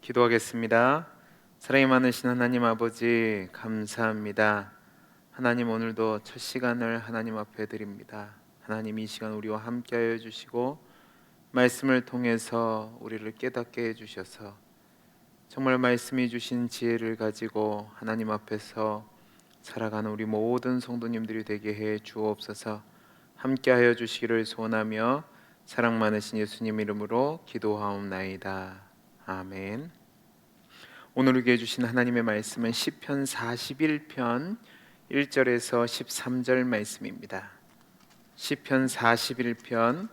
기도하겠습니다. 사랑이 많으신 하나님 아버지 감사합니다. 하나님 오늘도 첫 시간을 하나님 앞에 드립니다. 하나님 이 시간 우리와 함께하여 주시고 말씀을 통해서 우리를 깨닫게 해주셔서 정말 말씀이 주신 지혜를 가지고 하나님 앞에서 살아가는 우리 모든 성도님들이 되게 해 주옵소서. 함께하여 주시기를 소원하며 사랑 많으신 예수님 이름으로 기도하옵나이다. 아멘. 오늘 우리에게 주신 하나님의 말씀은 시편 41편 1절에서 13절 말씀입니다. 시편 41편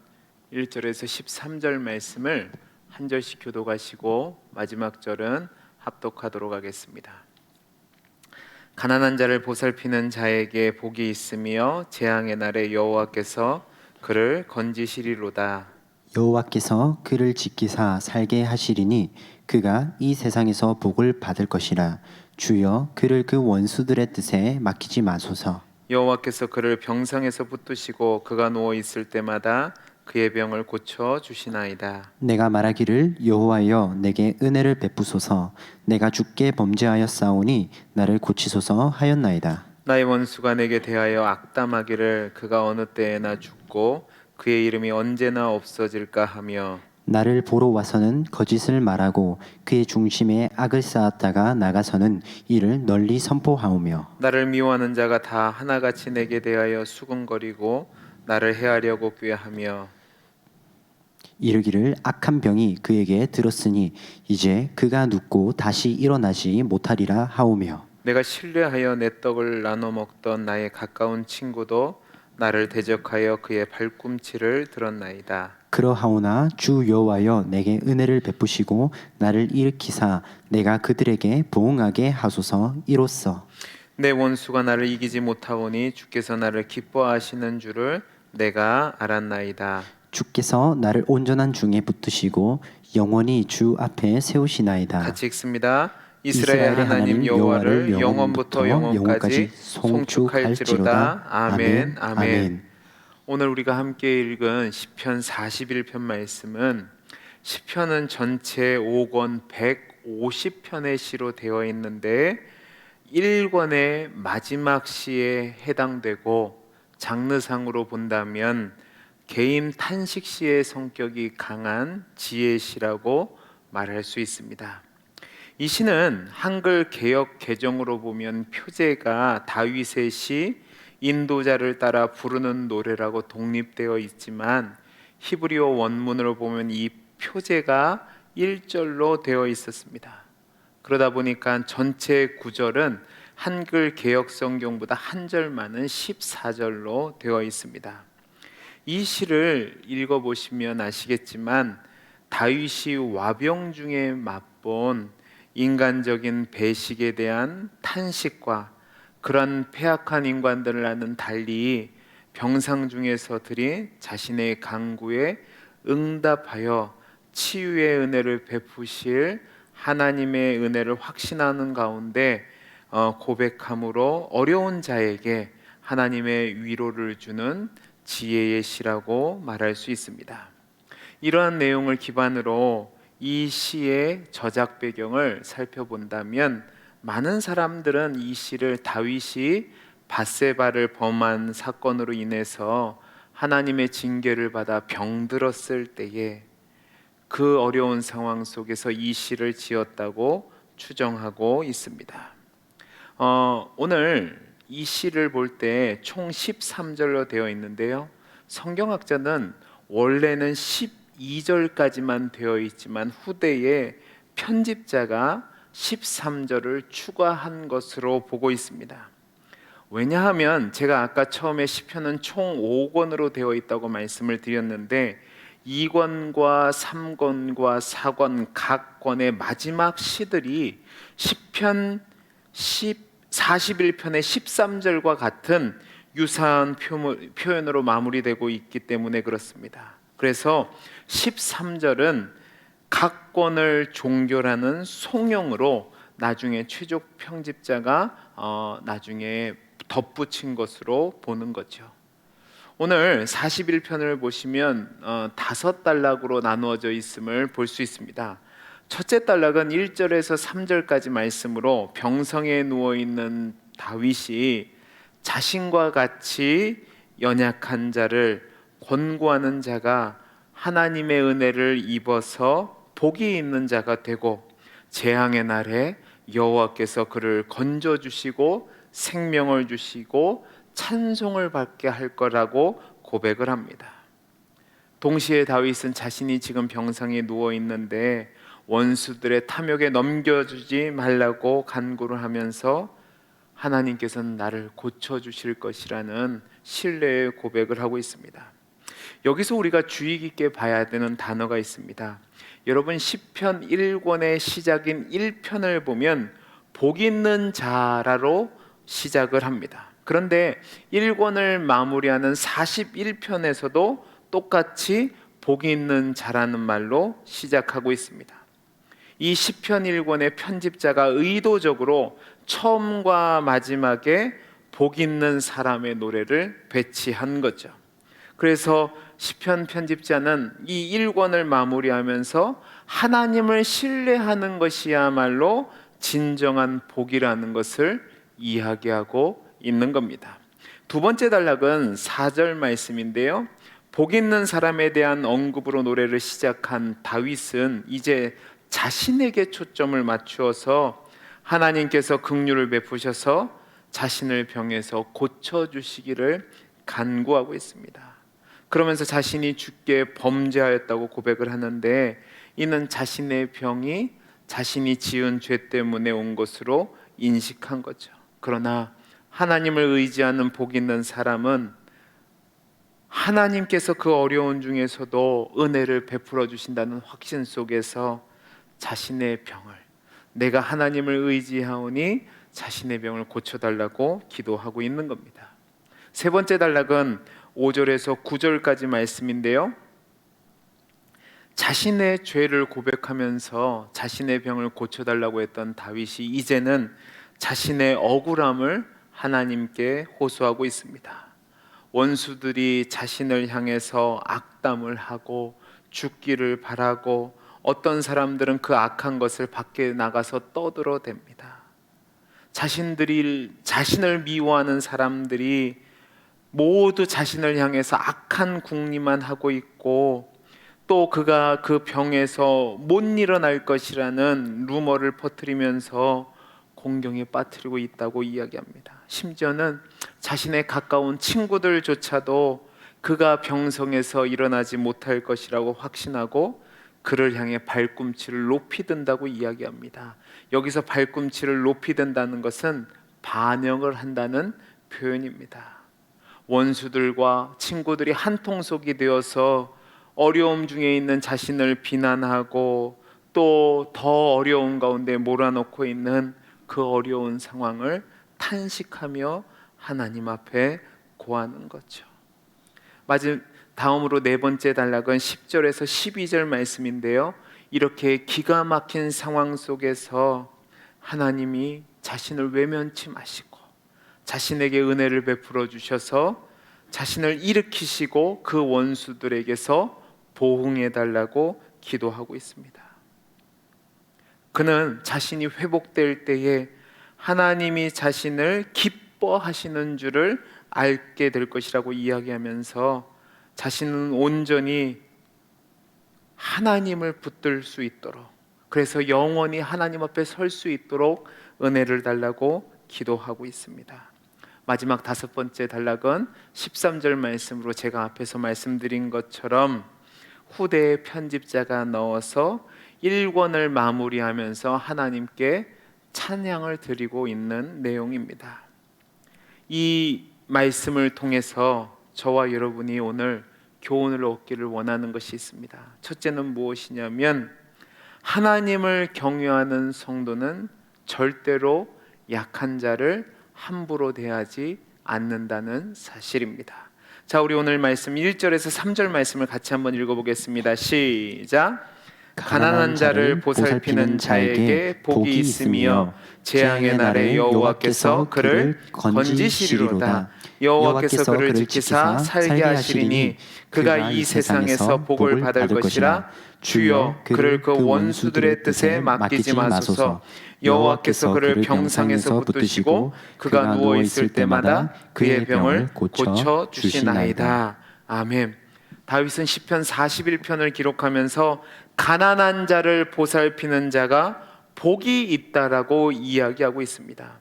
1절에서 13절 말씀을 한 절씩 교독하시고 마지막 절은 합독하도록 하겠습니다. 가난한 자를 보살피는 자에게 복이 있으며 재앙의 날에 여호와께서 그를 건지시리로다. 여호와께서 그를 지키사 살게 하시리니 그가 이 세상에서 복을 받을 것이라. 주여 그를 그 원수들의 뜻에 맡기지 마소서. 여호와께서 그를 병상에서 붙드시고 그가 누워 있을 때마다 그의 병을 고쳐 주시나이다. 내가 말하기를 여호와여 내게 은혜를 베푸소서. 내가 주께 범죄하였사오니 나를 고치소서 하였나이다. 나의 원수가 내게 대하여 악담하기를 그가 어느 때에나 죽고 그의 이름이 언제나 없어질까 하며 나를 보러 와서는 거짓을 말하고 그의 중심에 악을 쌓았다가 나가서는 이를 널리 선포하오며 나를 미워하는 자가 다 하나같이 내게 대하여 수군거리고 나를 해하려고 꾀하며 이르기를 악한 병이 그에게 들었으니 이제 그가 눕고 다시 일어나지 못하리라 하오며 내가 신뢰하여 내 떡을 나눠 먹던 나의 가까운 친구도 나를 대적하여 그의 발꿈치를 들었나이다. 그러하오나 주 여호와여 내게 은혜를 베푸시고 나를 일으키사 내가 그들에게 부응하게 하소서. 이로써 내 원수가 나를 이기지 못하오니 주께서 나를 기뻐하시는 줄을 내가 알았나이다. 주께서 나를 온전한 중에 붙드시고 영원히 주 앞에 세우시나이다. 같이 읽습니다. 이스라엘 하나님 여호와를 영원부터 영원까지 송축할지로다. 아멘. 아멘. 오늘 우리가 함께 읽은 시편 41편 말씀은 시편은 전체 5권 150편의 시로 되어 있는데 1권의 마지막 시에 해당되고 장르상으로 본다면 개인 탄식시의 성격이 강한 지혜시라고 말할 수 있습니다. 이 시는 한글 개역 개정으로 보면 표제가 다윗의 시 인도자를 따라 부르는 노래라고 독립되어 있지만 히브리어 원문으로 보면 이 표제가 1절로 되어 있었습니다. 그러다 보니까 전체 구절은 한글 개역 성경보다 한 절 많은 14절로 되어 있습니다. 이 시를 읽어보시면 아시겠지만 다윗이 와병 중에 맛본 인간적인 배식에 대한 탄식과 그런 패악한 인간들과는 달리 병상 중에서들이 자신의 간구에 응답하여 치유의 은혜를 베푸실 하나님의 은혜를 확신하는 가운데 고백함으로 어려운 자에게 하나님의 위로를 주는 지혜의 시라고 말할 수 있습니다. 이러한 내용을 기반으로 이 시의 저작 배경을 살펴본다면 많은 사람들은 이 시를 다윗이 밧세바를 범한 사건으로 인해서 하나님의 징계를 받아 병들었을 때에 그 어려운 상황 속에서 이 시를 지었다고 추정하고 있습니다. 오늘 이 시를 볼 때 총 13절로 되어 있는데요. 성경학자는 원래는 12절까지만 되어 있지만 후대에 편집자가 13절을 추가한 것으로 보고 있습니다. 왜냐하면 제가 아까 처음에 시편은 총 5권으로 되어 있다고 말씀을 드렸는데 2권과 3권과 4권 각 권의 마지막 시들이 시편 41편의 13절과 같은 유사한 표현으로 마무리되고 있기 때문에 그렇습니다. 그래서 13절은 각 권을 종결하는 송영으로 나중에 최종 편집자가 나중에 덧붙인 것으로 보는 거죠. 오늘 41편을 보시면 5단락으로 나누어져 있음을 볼 수 있습니다. 첫째 단락은 1절에서 3절까지 말씀으로 병성에 누워 있는 다윗이 자신과 같이 연약한 자를 권고하는 자가 하나님의 은혜를 입어서 복이 있는 자가 되고 재앙의 날에 여호와께서 그를 건져 주시고 생명을 주시고 찬송을 받게 할 거라고 고백을 합니다. 동시에 다윗은 자신이 지금 병상에 누워 있는데 원수들의 탐욕에 넘겨주지 말라고 간구를 하면서 하나님께서는 나를 고쳐주실 것이라는 신뢰의 고백을 하고 있습니다. 여기서 우리가 주의 깊게 봐야 되는 단어가 있습니다. 여러분, 시편 1권의 시작인 1편을 보면 복 있는 자라로 시작을 합니다. 그런데 1권을 마무리하는 41편에서도 똑같이 복 있는 자라는 말로 시작하고 있습니다. 이 시편 1권의 편집자가 의도적으로 처음과 마지막에 복 있는 사람의 노래를 배치한 거죠. 그래서 시편 편집자는 이 1권을 마무리하면서 하나님을 신뢰하는 것이야말로 진정한 복이라는 것을 이야기하고 있는 겁니다. 두 번째 단락은 4절 말씀인데요. 복 있는 사람에 대한 언급으로 노래를 시작한 다윗은 이제 자신에게 초점을 맞추어서 하나님께서 긍휼을 베푸셔서 자신을 병에서 고쳐주시기를 간구하고 있습니다. 그러면서 자신이 주께 범죄하였다고 고백을 하는데 이는 자신의 병이 자신이 지은 죄 때문에 온 것으로 인식한 거죠. 그러나 하나님을 의지하는 복 있는 사람은 하나님께서 그 어려운 중에서도 은혜를 베풀어 주신다는 확신 속에서 자신의 병을, 내가 하나님을 의지하오니 자신의 병을 고쳐달라고 기도하고 있는 겁니다. 세 번째 단락은 5절에서 9절까지 말씀인데요. 자신의 죄를 고백하면서 자신의 병을 고쳐달라고 했던 다윗이 이제는 자신의 억울함을 하나님께 호소하고 있습니다. 원수들이 자신을 향해서 악담을 하고 죽기를 바라고 어떤 사람들은 그 악한 것을 밖에 나가서 떠들어댑니다. 자신을 미워하는 사람들이 모두 자신을 향해서 악한 궁리만 하고 있고 또 그가 그 병에서 못 일어날 것이라는 루머를 퍼뜨리면서 공경에 빠뜨리고 있다고 이야기합니다. 심지어는 자신의 가까운 친구들조차도 그가 병성에서 일어나지 못할 것이라고 확신하고 그를 향해 발꿈치를 높이 든다고 이야기합니다. 여기서 발꿈치를 높이 든다는 것은 반역을 한다는 표현입니다. 원수들과 친구들이 한 통속이 되어서 어려움 중에 있는 자신을 비난하고 또 더 어려운 가운데 몰아넣고 있는 그 어려운 상황을 탄식하며 하나님 앞에 고하는 거죠. 다음으로 네 번째 단락은 10절에서 12절 말씀인데요. 이렇게 기가 막힌 상황 속에서 하나님이 자신을 외면치 마시고 자신에게 은혜를 베풀어 주셔서 자신을 일으키시고 그 원수들에게서 보응해 달라고 기도하고 있습니다. 그는 자신이 회복될 때에 하나님이 자신을 기뻐하시는 줄을 알게 될 것이라고 이야기하면서 자신은 온전히 하나님을 붙들 수 있도록, 그래서 영원히 하나님 앞에 설 수 있도록 은혜를 달라고 기도하고 있습니다. 마지막 다섯 번째 단락은 13절 말씀으로 제가 앞에서 말씀드린 것처럼 후대의 편집자가 넣어서 1권을 마무리하면서 하나님께 찬양을 드리고 있는 내용입니다. 이 말씀을 통해서 저와 여러분이 오늘 교훈을 얻기를 원하는 것이 있습니다. 첫째는 무엇이냐면 하나님을 경외하는 성도는 절대로 약한 자를 함부로 대하지 않는다는 사실입니다. 자, 우리 오늘 말씀 1절에서 3절 말씀을 같이 한번 읽어보겠습니다. 시작. 가난한 자를 보살피는 자에게 복이 있으며 재앙의 날에 여호와께서 그를 건지시리로다. 여호와께서 그를 지키사 살게 하시리니 그가 이 세상에서 복을 받을 것이라. 주여 그를 그 원수들의 뜻에 맡기지 마소서. 여호와께서 그를 병상에서 붙드시고 그가 누워 있을 때마다 그의 병을 고쳐 주시나이다. 아멘. 다윗은 시편 41편을 기록하면서 가난한 자를 보살피는 자가 복이 있다라고 이야기하고 있습니다.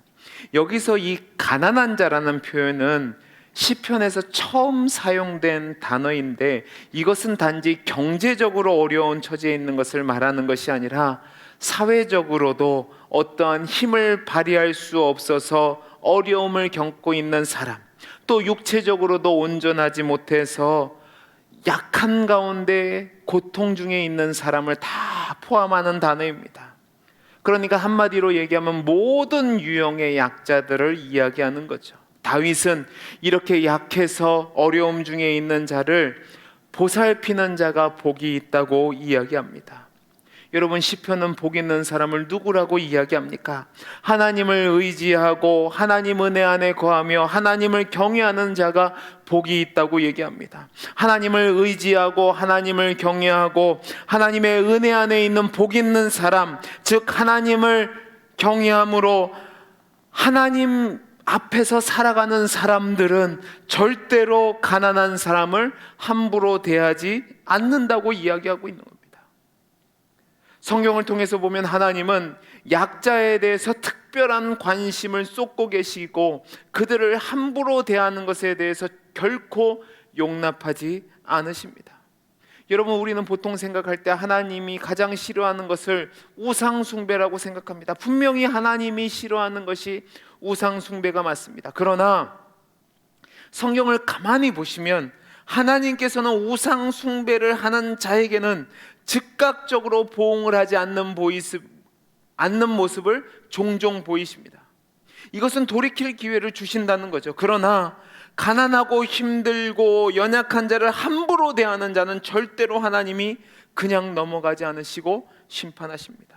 여기서 이 가난한 자라는 표현은 시편에서 처음 사용된 단어인데, 이것은 단지 경제적으로 어려운 처지에 있는 것을 말하는 것이 아니라 사회적으로도 어떠한 힘을 발휘할 수 없어서 어려움을 겪고 있는 사람, 또 육체적으로도 온전하지 못해서 약한 가운데 고통 중에 있는 사람을 다 포함하는 단어입니다. 그러니까 한마디로 얘기하면 모든 유형의 약자들을 이야기하는 거죠. 다윗은 이렇게 약해서 어려움 중에 있는 자를 보살피는 자가 복이 있다고 이야기합니다. 여러분, 시편은 복 있는 사람을 누구라고 이야기합니까? 하나님을 의지하고 하나님 은혜 안에 거하며 하나님을 경외하는 자가 복이 있다고 얘기합니다. 하나님을 의지하고 하나님을 경외하고 하나님의 은혜 안에 있는 복 있는 사람, 즉 하나님을 경외함으로 하나님 앞에서 살아가는 사람들은 절대로 가난한 사람을 함부로 대하지 않는다고 이야기하고 있는 겁니다. 성경을 통해서 보면 하나님은 약자에 대해서 특별한 관심을 쏟고 계시고 그들을 함부로 대하는 것에 대해서 결코 용납하지 않으십니다. 여러분, 우리는 보통 생각할 때 하나님이 가장 싫어하는 것을 우상 숭배라고 생각합니다. 분명히 하나님이 싫어하는 것이 우상 숭배가 맞습니다. 그러나 성경을 가만히 보시면 하나님께서는 우상 숭배를 하는 자에게는 즉각적으로 보응을 하지 않는 모습을 종종 보이십니다. 이것은 돌이킬 기회를 주신다는 거죠. 그러나 가난하고 힘들고 연약한 자를 함부로 대하는 자는 절대로 하나님이 그냥 넘어가지 않으시고 심판하십니다.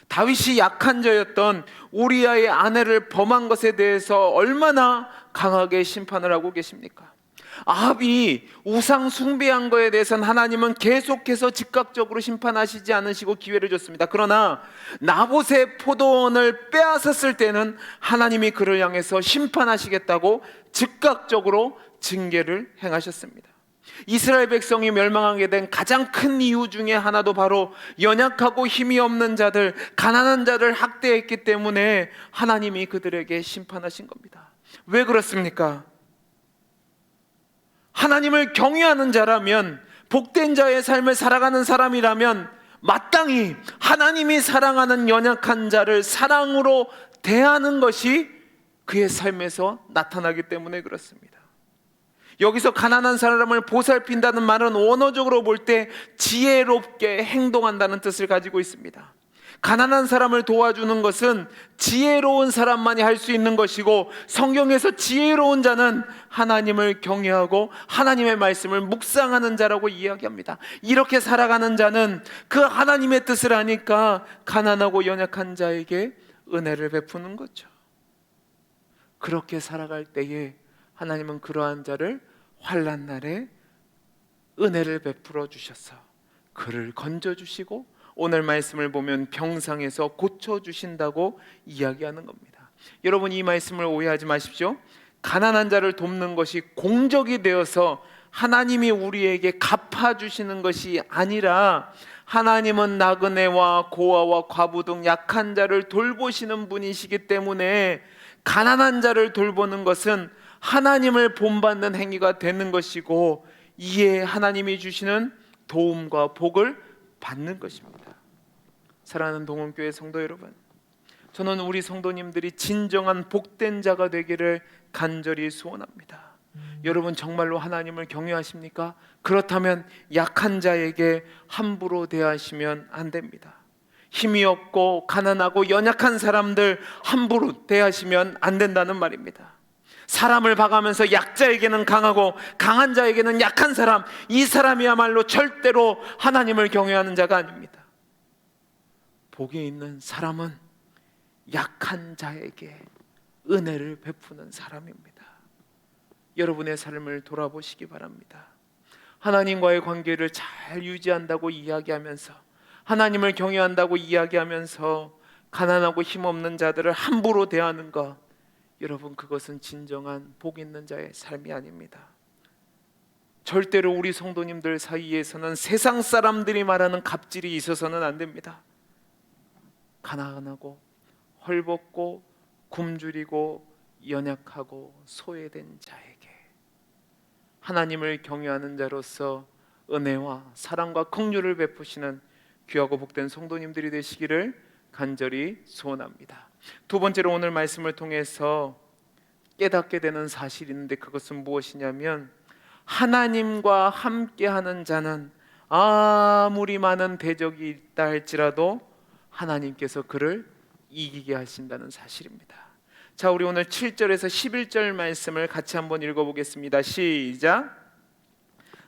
다윗이 약한 자였던 우리아의 아내를 범한 것에 대해서 얼마나 강하게 심판을 하고 계십니까? 아합이 우상 숭배한 것에 대해서는 하나님은 계속해서 즉각적으로 심판하시지 않으시고 기회를 줬습니다. 그러나 나봇의 포도원을 빼앗았을 때는 하나님이 그를 향해서 심판하시겠다고 즉각적으로 징계를 행하셨습니다. 이스라엘 백성이 멸망하게 된 가장 큰 이유 중에 하나도 바로 연약하고 힘이 없는 자들, 가난한 자를 학대했기 때문에 하나님이 그들에게 심판하신 겁니다. 왜 그렇습니까? 하나님을 경외하는 자라면, 복된 자의 삶을 살아가는 사람이라면 마땅히 하나님이 사랑하는 연약한 자를 사랑으로 대하는 것이 그의 삶에서 나타나기 때문에 그렇습니다. 여기서 가난한 사람을 보살핀다는 말은 원어적으로 볼 때 지혜롭게 행동한다는 뜻을 가지고 있습니다. 가난한 사람을 도와주는 것은 지혜로운 사람만이 할 수 있는 것이고, 성경에서 지혜로운 자는 하나님을 경외하고 하나님의 말씀을 묵상하는 자라고 이야기합니다. 이렇게 살아가는 자는 그 하나님의 뜻을 아니까 가난하고 연약한 자에게 은혜를 베푸는 거죠. 그렇게 살아갈 때에 하나님은 그러한 자를 환난 날에 은혜를 베풀어 주셔서 그를 건져주시고 오늘 말씀을 보면 병상에서 고쳐주신다고 이야기하는 겁니다. 여러분, 이 말씀을 오해하지 마십시오. 가난한 자를 돕는 것이 공적이 되어서 하나님이 우리에게 갚아주시는 것이 아니라, 하나님은 나그네와 고아와 과부 등 약한 자를 돌보시는 분이시기 때문에 가난한 자를 돌보는 것은 하나님을 본받는 행위가 되는 것이고, 이에 하나님이 주시는 도움과 복을 받는 것입니다. 사랑하는 동원교회 성도 여러분, 저는 우리 성도님들이 진정한 복된 자가 되기를 간절히 소원합니다. 여러분, 정말로 하나님을 경외하십니까? 그렇다면 약한 자에게 함부로 대하시면 안 됩니다. 힘이 없고 가난하고 연약한 사람들 함부로 대하시면 안 된다는 말입니다. 사람을 봐가면서 약자에게는 강하고 강한 자에게는 약한 사람, 이 사람이야말로 절대로 하나님을 경외하는 자가 아닙니다. 복이 있는 사람은 약한 자에게 은혜를 베푸는 사람입니다. 여러분의 삶을 돌아보시기 바랍니다. 하나님과의 관계를 잘 유지한다고 이야기하면서, 하나님을 경외한다고 이야기하면서 가난하고 힘없는 자들을 함부로 대하는 것, 여러분, 그것은 진정한 복 있는 자의 삶이 아닙니다. 절대로 우리 성도님들 사이에서는 세상 사람들이 말하는 갑질이 있어서는 안 됩니다. 가난하고 헐벗고 굶주리고 연약하고 소외된 자에게 하나님을 경외하는 자로서 은혜와 사랑과 긍휼을 베푸시는 귀하고 복된 성도님들이 되시기를 간절히 소원합니다. 두 번째로 오늘 말씀을 통해서 깨닫게 되는 사실이 있는데, 그것은 무엇이냐면, 하나님과 함께하는 자는 아무리 많은 대적이 있다 할지라도 하나님께서 그를 이기게 하신다는 사실입니다. 자, 우리 오늘 7절에서 11절 말씀을 같이 한번 읽어보겠습니다. 시작.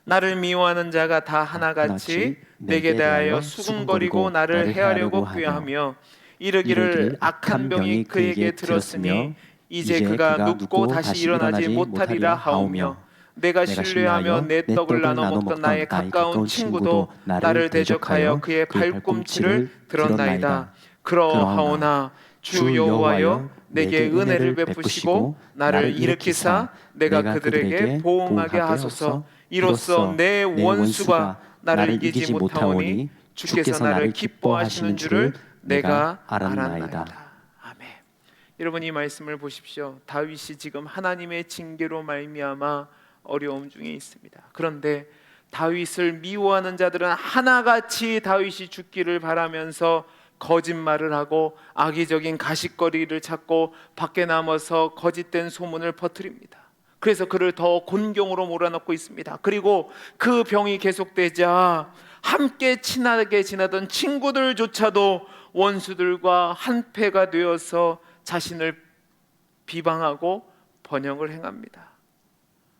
나를 미워하는 자가 다 하나같이 내게 대하여 수군거리고 나를 해하려고 꾀하며 이르기를 악한 병이 그에게 들었으니 이제 그가 눕고 다시 일어나지 못하리라 하오며, 내가 신뢰하며 내 떡을 나눠 먹던 나의 가까운 친구도 나를 대적하여 그의 발꿈치를 들었나이다. 그러하오나 주 여호와여 내게 은혜를 베푸시고 나를 일으키사 내가 그들에게 보응하게 하소서. 이로써 내 원수가 나를 이기지 못하오니 주께서 나를 기뻐하시는 줄을 내가 알았나이다. 아멘. 여러분, 이 말씀을 보십시오. 다윗이 지금 하나님의 징계로 말미암아 어려움 중에 있습니다. 그런데 다윗을 미워하는 자들은 하나같이 다윗이 죽기를 바라면서 거짓말을 하고 악의적인 가십거리를 찾고 밖에 나와서 거짓된 소문을 퍼뜨립니다. 그래서 그를 더 곤경으로 몰아넣고 있습니다. 그리고 그 병이 계속되자 함께 친하게 지내던 친구들조차도 원수들과 한패가 되어서 자신을 비방하고 번영을 행합니다.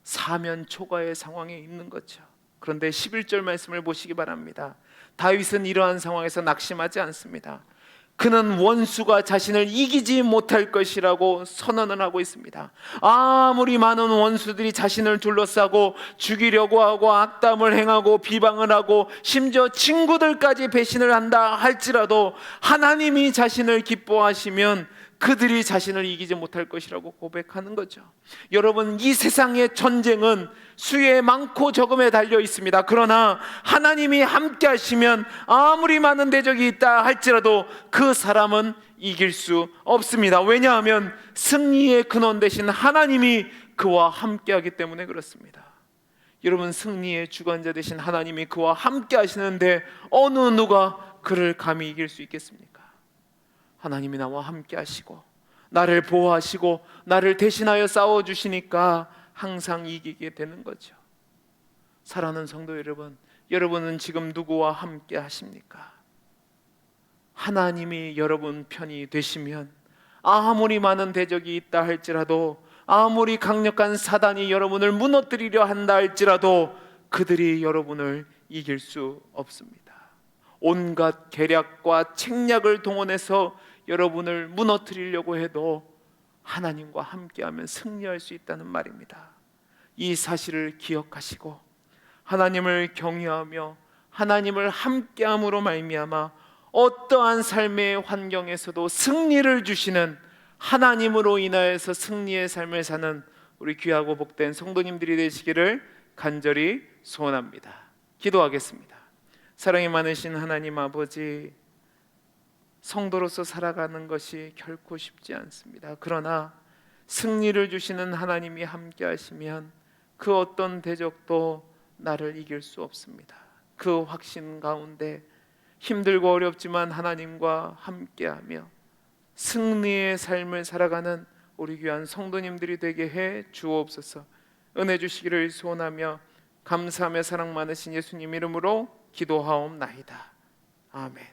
사면초가의 상황에 있는 거죠. 그런데 11절 말씀을 보시기 바랍니다. 다윗은 이러한 상황에서 낙심하지 않습니다. 그는 원수가 자신을 이기지 못할 것이라고 선언을 하고 있습니다. 아무리 많은 원수들이 자신을 둘러싸고 죽이려고 하고 악담을 행하고 비방을 하고 심지어 친구들까지 배신을 한다 할지라도 하나님이 자신을 기뻐하시면 그들이 자신을 이기지 못할 것이라고 고백하는 거죠. 여러분, 이 세상의 전쟁은 수에 많고 적음에 달려 있습니다. 그러나 하나님이 함께 하시면 아무리 많은 대적이 있다 할지라도 그 사람은 이길 수 없습니다. 왜냐하면 승리의 근원 되신 하나님이 그와 함께 하기 때문에 그렇습니다. 여러분, 승리의 주관자 되신 하나님이 그와 함께 하시는데 어느 누가 그를 감히 이길 수 있겠습니까? 하나님이 나와 함께 하시고 나를 보호하시고 나를 대신하여 싸워주시니까 항상 이기게 되는 거죠. 사랑하는 성도 여러분, 여러분은 지금 누구와 함께 하십니까? 하나님이 여러분 편이 되시면 아무리 많은 대적이 있다 할지라도, 아무리 강력한 사단이 여러분을 무너뜨리려 한다 할지라도 그들이 여러분을 이길 수 없습니다. 온갖 계략과 책략을 동원해서 여러분을 무너뜨리려고 해도 하나님과 함께하면 승리할 수 있다는 말입니다. 이 사실을 기억하시고 하나님을 경외하며 하나님을 함께함으로 말미암아 어떠한 삶의 환경에서도 승리를 주시는, 하나님으로 인하여서 승리의 삶을 사는 우리 귀하고 복된 성도님들이 되시기를 간절히 소원합니다. 기도하겠습니다. 사랑이 많으신 하나님 아버지, 성도로서 살아가는 것이 결코 쉽지 않습니다. 그러나 승리를 주시는 하나님이 함께 하시면 그 어떤 대적도 나를 이길 수 없습니다. 그 확신 가운데 힘들고 어렵지만 하나님과 함께하며 승리의 삶을 살아가는 우리 귀한 성도님들이 되게 해 주옵소서. 은혜 주시기를 소원하며 감사하며 사랑 많으신 예수님 이름으로 기도하옵나이다. 아멘.